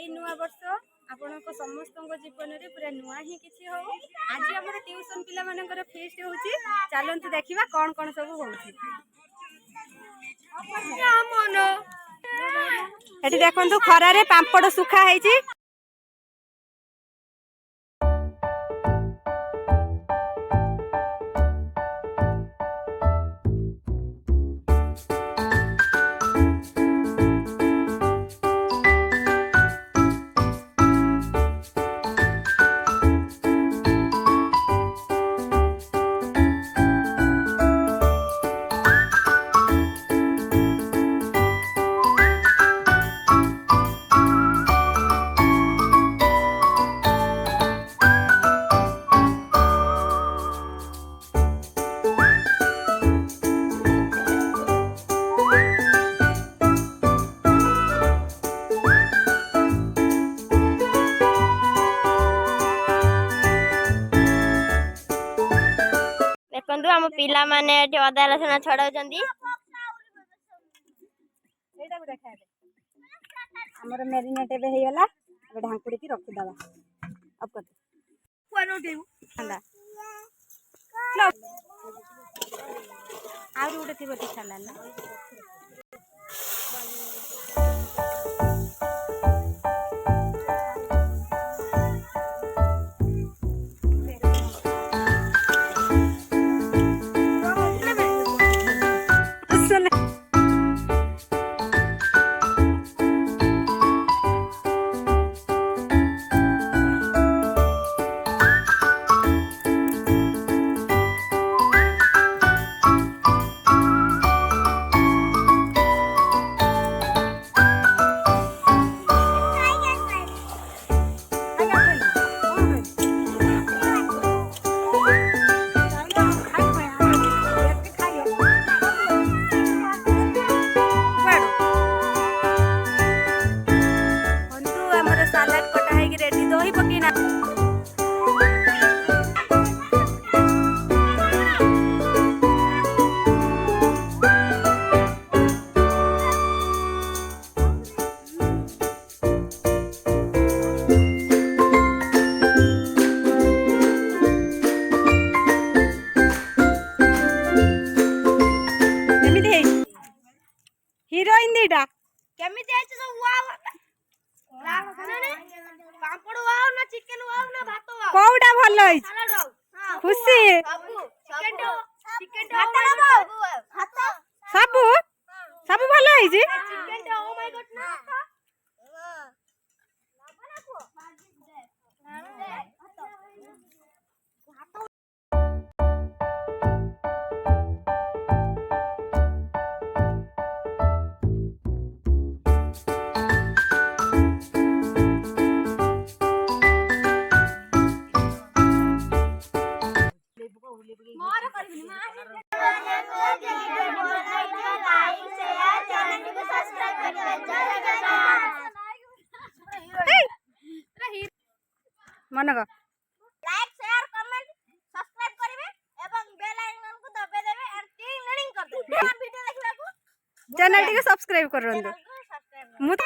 एई नुआ वर्ष आपनको समस्त जीवन में पूरा नुआ ही किसी हो। आज आम ट्यूशन पिला मानकर फेस्ट होची चलतु देखा कौन कौन सब होची। देखु खरारे पांपड़ सुखा है। देखु आम पिला माने अदा रसुण छड़ा आमर मेरीनेट एगला ढांकुड़ी की रखीदे आ गोटे थी छाला हीरोइन दीटा केमिति आइछ सब वाव पापड़ वाव ना चिकन वाव ना भात वाव कोउडा भलो आइछ खुशी चिकन भात सब सब भलो आइछ चिकन ओ माय गॉड ना मन को लाइक शेयर कमेंट सब्सक्राइब करिवे एवं बेल आइकन को दबे देबे एंड टिंग रिंग कर देबे वीडियो देखला को चैनल को सब्सक्राइब कर रंदो मु तो